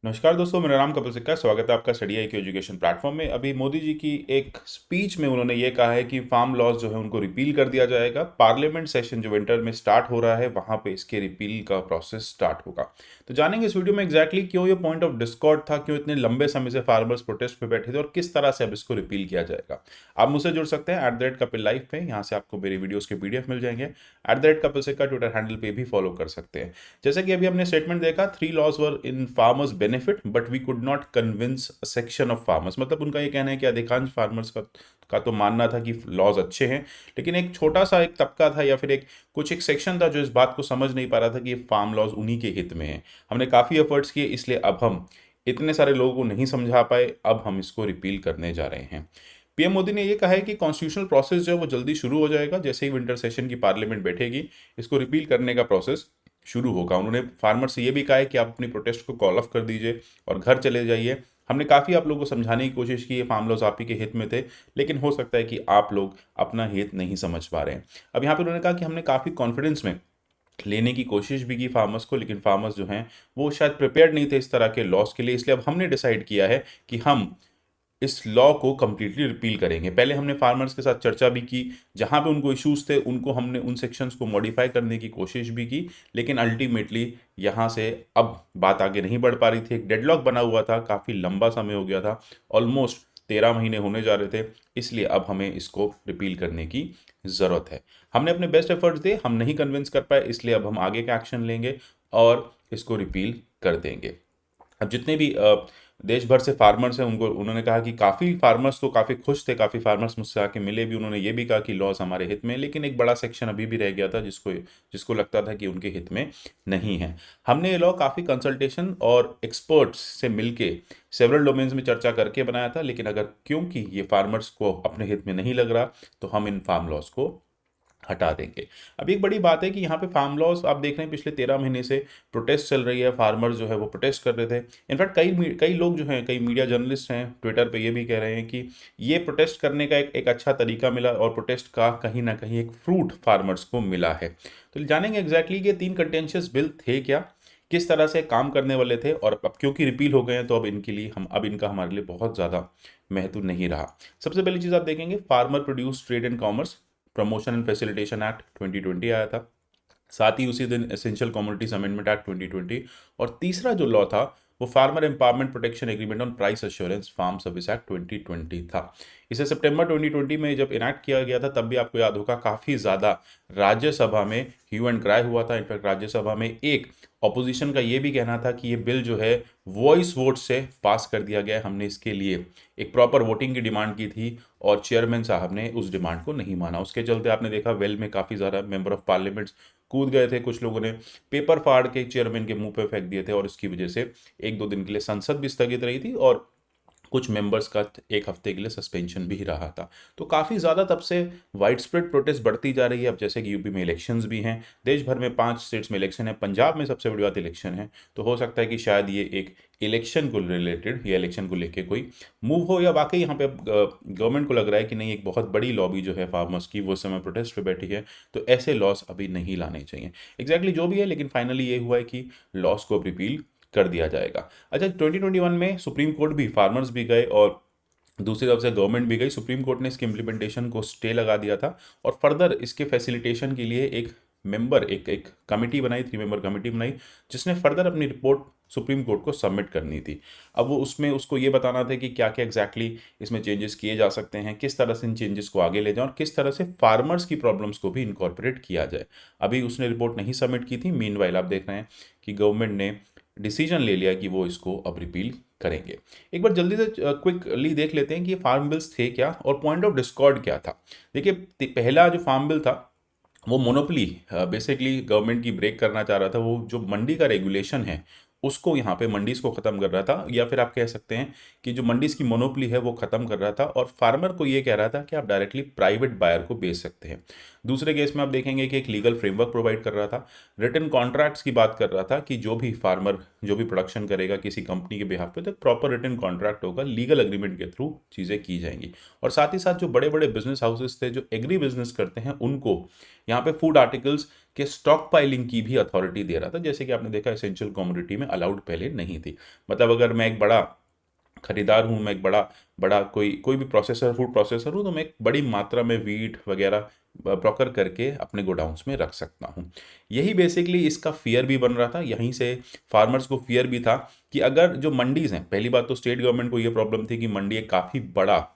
नमस्कार दोस्तों, मेरा नाम कपिल सिक्का। स्वागत है आपका study I Q education platform में। अभी मोदी जी की एक स्पीच में उन्होंने ये कहा है कि फार्म लॉज जो है उनको रिपील कर दिया जाएगा। पार्लियामेंट सेशन जो विंटर में स्टार्ट हो रहा है वहाँ पे इसके रिपील का प्रोसेस स्टार्ट होगा। तो जानेंगे इस वीडियो में एग्जैक्टली क्यों ये पॉइंट ऑफ डिस्कॉर्ड था, क्यों इतने लंबे समय से फार्मर्स प्रोटेस्ट पे बैठे थे और किस तरह से अब इसको रिपील किया जाएगा। आप मुझसे जुड़ सकते हैं @कपिल लाइव पे, यहाँ से आपको मेरी वीडियोज़ के PDF मिल जाएंगे। @कपिल सिक्का ट्विटर हैंडल पे भी फॉलो कर सकते हैं। जैसे कि अभी हमने स्टेटमेंट देखा, 3 laws were in farmers benefit but we could not convince a section of farmers. मतलब उनका ये कहना है कि अधिकांश फार्मर्स का तो मानना था कि लॉज अच्छे हैं, लेकिन एक छोटा सा एक तबका था या फिर एक सेक्शन था जो इस बात को समझ नहीं पा रहा था कि ये फार्म लॉज उन्हीं के हित में है। हमने काफ़ी एफर्ट्स किए, इसलिए अब हम इतने सारे लोगों को नहीं समझा पाए, अब हम इसको रिपील करने जा रहे हैं। पीएम मोदी ने यह कहा है कि कॉन्स्टिट्यूशनल प्रोसेस जो है वो जल्दी शुरू हो जाएगा। जैसे ही विंटर सेशन की पार्लियामेंट बैठेगी, इसको रिपील करने का प्रोसेस शुरू होगा। उन्होंने फार्मर से ये भी कहा है कि आप अपनी प्रोटेस्ट को कॉल ऑफ कर दीजिए और घर चले जाइए। हमने काफ़ी आप लोगों को समझाने की कोशिश की, ये फार्म लॉज आप ही के हित में थे, लेकिन हो सकता है कि आप लोग अपना हित नहीं समझ पा रहे हैं। अब यहाँ पे उन्होंने कहा कि हमने काफ़ी कॉन्फिडेंस में लेने की कोशिश भी की फार्मर्स को, लेकिन फार्मर्स जो हैं वो शायद प्रिपेयर्ड नहीं थे इस तरह के लॉस के लिए। इसलिए अब हमने डिसाइड किया है कि हम इस लॉ को कम्प्लीटली रिपील करेंगे। पहले हमने फार्मर्स के साथ चर्चा भी की, जहाँ पे उनको इश्यूज थे उनको हमने उन सेक्शंस को मॉडिफाई करने की कोशिश भी की, लेकिन अल्टीमेटली यहाँ से अब बात आगे नहीं बढ़ पा रही थी। एक डेडलॉक बना हुआ था, काफ़ी लंबा समय हो गया था, ऑलमोस्ट 13 महीने होने जा रहे थे। इसलिए अब हमें इसको रिपील करने की ज़रूरत है। हमने अपने बेस्ट एफर्ट्स दिए, हम नहीं कन्विंस कर पाए, इसलिए अब हम आगे का एक्शन लेंगे और इसको रिपील कर देंगे। अब जितने भी देश भर से फार्मर्स हैं उनको उन्होंने कहा कि काफ़ी फार्मर्स तो काफ़ी खुश थे, काफ़ी फार्मर्स मुझसे आके मिले भी। उन्होंने ये भी कहा कि लॉस हमारे हित में है, लेकिन एक बड़ा सेक्शन अभी भी रह गया था जिसको जिसको लगता था कि उनके हित में नहीं है। हमने ये लॉ काफ़ी कंसल्टेशन और एक्सपर्ट्स से मिलके सेवरल डोमेन्स में चर्चा करके बनाया था, लेकिन अगर क्योंकि ये फार्मर्स को अपने हित में नहीं लग रहा तो हम इन फार्म लॉस को हटा देंगे। अभी एक बड़ी बात है कि यहाँ पे फार्म लॉस आप देख रहे हैं, पिछले 13 महीने से प्रोटेस्ट चल रही है। फार्मर्स जो है वो प्रोटेस्ट कर रहे थे। इनफैक्ट कई लोग जो हैं, कई मीडिया जर्नलिस्ट हैं ट्विटर पे ये भी कह रहे हैं कि ये प्रोटेस्ट करने का एक अच्छा तरीका मिला और प्रोटेस्ट का कहीं ना कहीं एक फ्रूट फार्मर्स को मिला है। तो जानेंगे एग्जैक्टली ये 3 कंटेंशियस बिल थे क्या, किस तरह से काम करने वाले थे, और अब क्योंकि रिपील हो गए हैं तो अब इनके लिए अब इनका हमारे लिए बहुत ज़्यादा महत्व नहीं रहा। सबसे पहली चीज़ आप देखेंगे, farmer produce trade and commerce promotion and facilitation act 2020 आया था। साथ ही उसी दिन एसेंशियल कमोडिटीज अमेंडमेंट एक्ट 2020, और तीसरा जो लॉ था वो farmer empowerment protection agreement on price assurance farm service act 2020 था। इसे सितंबर 2020 में जब इनैक्ट किया गया था, तब भी आपको याद होगा काफ़ी ज़्यादा राज्यसभा में ह्यू एंड क्राई हुआ था। इनफैक्ट राज्यसभा में एक ऑपोजिशन का ये भी कहना था कि ये बिल जो है वॉइस वोट से पास कर दिया गया है। हमने इसके लिए एक प्रॉपर वोटिंग की डिमांड की थी और चेयरमैन साहब ने उस डिमांड को नहीं माना। उसके चलते आपने देखा वेल में काफ़ी ज़्यादा मेंबर ऑफ पार्लियामेंट्स कूद गए थे। कुछ लोगों ने पेपर फाड़ के चेयरमैन के मुंह पे फेंक दिए थे और इसकी वजह से 1-2 दिन के लिए संसद भी स्थगित रही थी और कुछ मेंबर्स का 1 हफ्ते के लिए सस्पेंशन भी रहा था। तो काफ़ी ज़्यादा तब से वाइड स्प्रेड प्रोटेस्ट बढ़ती जा रही है। अब जैसे कि यूपी में इलेक्शंस भी हैं, देश भर में 5 स्टेट्स में इलेक्शन है, पंजाब में सबसे बड़ी बात इलेक्शन है। तो हो सकता है कि शायद ये एक इलेक्शन को रिलेटेड या इलेक्शन को लेके कोई मूव हो, या वाकई यहाँ पे गवर्नमेंट को लग रहा है कि नहीं, एक बहुत बड़ी लॉबी जो है फार्मर्स की वो इस समय प्रोटेस्ट पे बैठी है, तो ऐसे लॉस अभी नहीं लाने चाहिए। एग्जैक्टली जो भी है, लेकिन फाइनली ये हुआ है कि लॉस को रिपील कर दिया जाएगा। अच्छा, 2021 में सुप्रीम कोर्ट भी, फार्मर्स भी गए और दूसरी तरफ से गवर्नमेंट भी गई। सुप्रीम कोर्ट ने इसके इम्प्लीमेंटेशन को स्टे लगा दिया था और फर्दर इसके फैसिलिटेशन के लिए एक मेंबर एक कमेटी बनाई, 3 मेंबर कमेटी बनाई, जिसने फर्दर अपनी रिपोर्ट सुप्रीम कोर्ट को सबमिट करनी थी। अब वो उसमें उसको ये बताना था कि क्या क्या एग्जैक्टली इसमें चेंजेस किए जा सकते हैं, किस तरह से इन चेंजेस को आगे ले जाएं और किस तरह से फार्मर्स की प्रॉब्लम्स को भी इनकॉर्पोरेट किया जाए। अभी उसने रिपोर्ट नहीं सबमिट की थी। मीनवाइल आप देख रहे हैं कि गवर्नमेंट ने डिसीजन ले लिया कि वो इसको अब रिपील करेंगे। एक बार जल्दी से क्विकली देख लेते हैं कि ये फार्म बिल्स थे क्या और पॉइंट ऑफ डिस्कॉर्ड क्या था। देखिए, पहला जो फार्म बिल था वो मोनोपली बेसिकली गवर्नमेंट की ब्रेक करना चाह रहा था। वो जो मंडी का रेगुलेशन है उसको यहाँ पे मंडीज को ख़त्म कर रहा था, या फिर आप कह सकते हैं कि जो मंडीज की मोनोपली है वो ख़त्म कर रहा था और फार्मर को ये कह रहा था कि आप डायरेक्टली प्राइवेट बायर को बेच सकते हैं। दूसरे केस में आप देखेंगे कि एक लीगल फ्रेमवर्क प्रोवाइड कर रहा था, रिटन कॉन्ट्रैक्ट्स की बात कर रहा था कि जो भी फार्मर जो भी प्रोडक्शन करेगा किसी कंपनी के बिहाफ पे, तो प्रॉपर रिटन कॉन्ट्रैक्ट होगा, लीगल एग्रीमेंट के थ्रू चीज़ें की जाएंगी। और साथ ही साथ जो बड़े बड़े बिजनेस हाउसेस थे जो एग्री बिजनेस करते हैं, उनको यहाँ पे फूड आर्टिकल्स के स्टॉक पाइलिंग की भी अथॉरिटी दे रहा था, जैसे कि आपने देखा एसेंशियल कमोडिटी में अलाउड पहले नहीं थी। मतलब अगर मैं एक बड़ा खरीदार हूँ, मैं एक बड़ा बड़ा कोई कोई भी प्रोसेसर, फूड प्रोसेसर हूँ, तो मैं एक बड़ी मात्रा में वीट वगैरह प्रोकर करके अपने गोडाउन्स में रख सकता हूँ। यही बेसिकली इसका फियर भी बन रहा था, यहीं से फार्मर्स को फियर भी था कि अगर जो मंडीज़ हैं, पहली बात तो स्टेट गवर्नमेंट को ये प्रॉब्लम थी कि मंडी एक काफ़ी बड़ा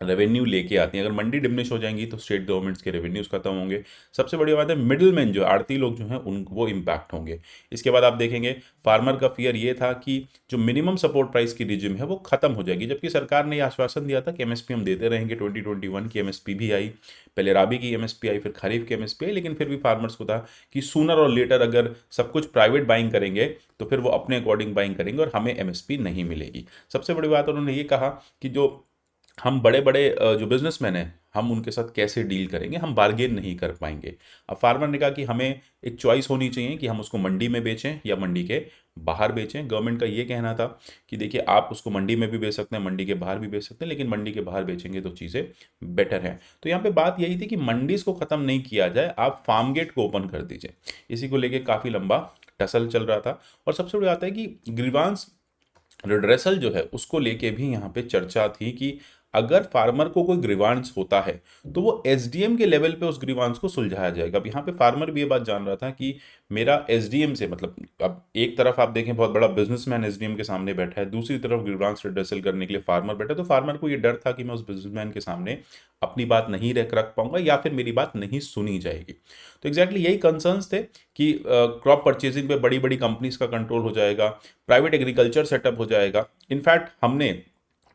रेवेन्यू लेके आती हैं, अगर मंडी डिमिनिश हो जाएंगी तो स्टेट गवर्नमेंट्स के रेवेन्यूज़ खत्म होंगे। सबसे बड़ी बात है मिडिल मैन जो आड़ती लोग जो हैं उन वो इम्पैक्ट होंगे। इसके बाद आप देखेंगे फार्मर का फियर ये था कि जो मिनिमम सपोर्ट प्राइस की रिजिम है वो खत्म हो जाएगी, जबकि सरकार ने ये आश्वासन दिया था कि एमएसपी हम देते रहेंगे। 2021 की एमएसपी भी आई, पहले राबी की एमएसपी आई, फिर खरीफ की एमएसपी आई, लेकिन फिर भी फार्मर्स को था कि सूनर और लेटर अगर सब कुछ प्राइवेट बाइंग करेंगे तो फिर वो अपने अकॉर्डिंग बाइंग करेंगे और हमें एमएसपी नहीं मिलेगी। सबसे बड़ी बात उन्होंने ये कहा कि जो हम बड़े बड़े जो बिजनेसमैन हैं हम उनके साथ कैसे डील करेंगे, हम बार्गेन नहीं कर पाएंगे। अब फार्मर ने कहा कि हमें एक चॉइस होनी चाहिए कि हम उसको मंडी में बेचें या मंडी के बाहर बेचें। गवर्नमेंट का ये कहना था कि देखिए आप उसको मंडी में भी बेच सकते हैं, मंडी के बाहर भी बेच सकते हैं, लेकिन मंडी के बाहर बेचेंगे तो चीज़ें बेटर हैं। तो यहाँ पे बात यही थी कि मंडीज को ख़त्म नहीं किया जाए, आप फार्म गेट को ओपन कर दीजिए। इसी को लेके काफ़ी लंबा टसल चल रहा था। और सबसे बड़ी बात है कि ग्रीवांस रिड्रेसल जो है उसको लेके भी यहाँ पे चर्चा थी कि अगर फार्मर को कोई ग्रीवांस होता है तो वो एसडीएम के लेवल पे उस ग्रीवांस को सुलझाया जाएगा। अब यहाँ पे फार्मर भी ये बात जान रहा था कि मेरा एसडीएम से मतलब, अब एक तरफ आप देखें बहुत बड़ा बिजनेसमैन एसडीएम के सामने बैठा है, दूसरी तरफ ग्रीवांस रिड्रेसल करने के लिए फार्मर बैठा है, तो फार्मर को ये डर था कि मैं उस बिजनेसमैन के सामने अपनी बात नहीं रख पाऊंगा या फिर मेरी बात नहीं सुनी जाएगी। तो एग्जैक्टली यही कंसर्न्स थे कि क्रॉप परचेजिंग पे बड़ी बड़ी कंपनीज का कंट्रोल हो जाएगा, प्राइवेट एग्रीकल्चर सेटअप हो जाएगा। इनफैक्ट हमने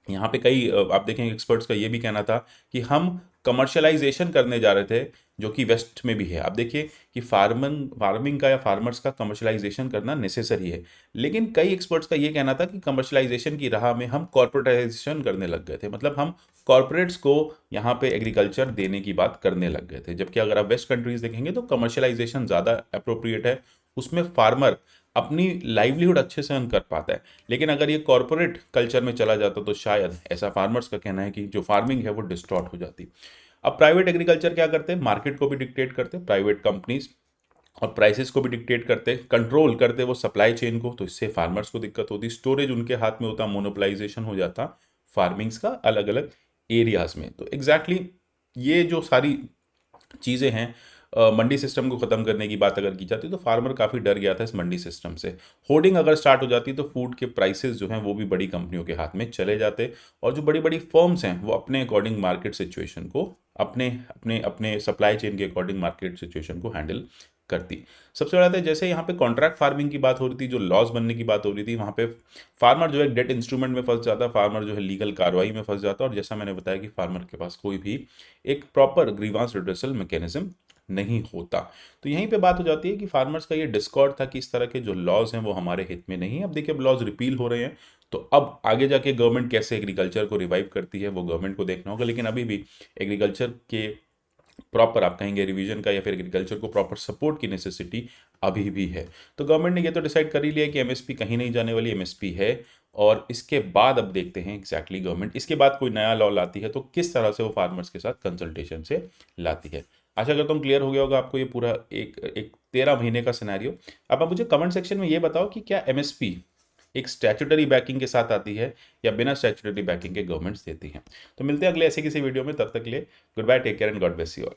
यहाँ पे कई आप देखेंगे एक्सपर्ट्स का ये भी कहना था कि हम कमर्शलाइजेशन करने जा रहे थे, जो कि वेस्ट में भी है। आप देखिए कि फार्मिंग का या फार्मर्स का कमर्शलाइजेशन करना नेसेसरी है, लेकिन कई एक्सपर्ट्स का ये कहना था कि कमर्शलाइजेशन की राह में हम कॉर्पोरेटाइजेशन करने लग गए थे, मतलब हम कॉर्पोरेट्स को यहाँ पे एग्रीकल्चर देने की बात करने लग गए थे। जबकि अगर आप वेस्ट कंट्रीज देखेंगे तो कमर्शलाइजेशन ज़्यादा अप्रोप्रिएट है, उसमें फार्मर अपनी लाइवलीहुड अच्छे से अर्न कर पाता है। लेकिन अगर ये कॉर्पोरेट कल्चर में चला जाता तो शायद, ऐसा फार्मर्स का कहना है, कि जो फार्मिंग है वो डिस्टॉर्ट हो जाती। अब प्राइवेट एग्रीकल्चर क्या करते हैं, मार्केट को भी डिक्टेट करते, प्राइवेट कंपनीज, और प्राइसेस को भी डिक्टेट करते, कंट्रोल करते वो सप्लाई चेन को। तो इससे फार्मर्स को दिक्कत होती, स्टोरेज उनके हाथ में होता, मोनोपलाइजेशन हो जाता फार्मिंग्स का अलग अलग एरियाज में। तो एग्जैक्टली ये जो सारी चीज़ें हैं, मंडी सिस्टम को ख़त्म करने की बात अगर की जाती तो फार्मर काफ़ी डर गया था इस मंडी सिस्टम से। होर्डिंग अगर स्टार्ट हो जाती तो फूड के प्राइसेस जो हैं वो भी बड़ी कंपनियों के हाथ में चले जाते, और जो बड़ी बड़ी फर्म्स हैं वो अपने अकॉर्डिंग मार्केट सिचुएशन को, अपने अपने अपने सप्लाई चेन के अकॉर्डिंग मार्केट सिचुएशन को हैंडल करती। सबसे बड़ा था जैसे यहाँ पे कॉन्ट्रैक्ट फार्मिंग की बात हो रही थी, जो लॉज बनने की बात हो रही थी, वहाँ पे फार्मर जो है डेट इंस्ट्रूमेंट में फंस जाता, फार्मर जो है लीगल कार्रवाई में फंस जाता, और जैसा मैंने बताया कि फार्मर के पास कोई भी एक प्रॉपर ग्रीवांस रिड्रेसल मैकेनिज्म नहीं होता। तो यहीं पे बात हो जाती है कि फार्मर्स का ये डिस्कॉर्ड था कि इस तरह के जो लॉज हैं वो हमारे हित में नहीं है। अब देखिए अब लॉज रिपील हो रहे हैं, तो अब आगे जाके गवर्नमेंट कैसे एग्रीकल्चर को रिवाइव करती है वो गवर्नमेंट को देखना होगा। लेकिन अभी भी एग्रीकल्चर के प्रॉपर आप कहेंगे रिवीजन का या फिर एग्रीकल्चर को प्रॉपर सपोर्ट की नेसेसिटी अभी भी है। तो गवर्नमेंट ने ये तो डिसाइड कर ही लिया कि एमएसपी कहीं नहीं जाने वाली, एमएसपी है। और इसके बाद अब देखते हैं एग्जैक्टली गवर्नमेंट इसके बाद कोई नया लॉ लाती है तो किस तरह से वो फार्मर्स के साथ कंसल्टेशन से लाती है। आशा करता हूँ क्लियर हो गया होगा आपको ये पूरा एक एक 13 महीने का सिनेरियो। अब आप मुझे कमेंट सेक्शन में ये बताओ कि क्या एमएसपी एक स्टैट्यूटरी बैकिंग के साथ आती है या बिना स्टैट्यूटरी बैकिंग के गवर्नमेंट्स देती हैं। तो मिलते हैं अगले ऐसे किसी वीडियो में, तब तक के लिए goodbye, take care and God bless you all.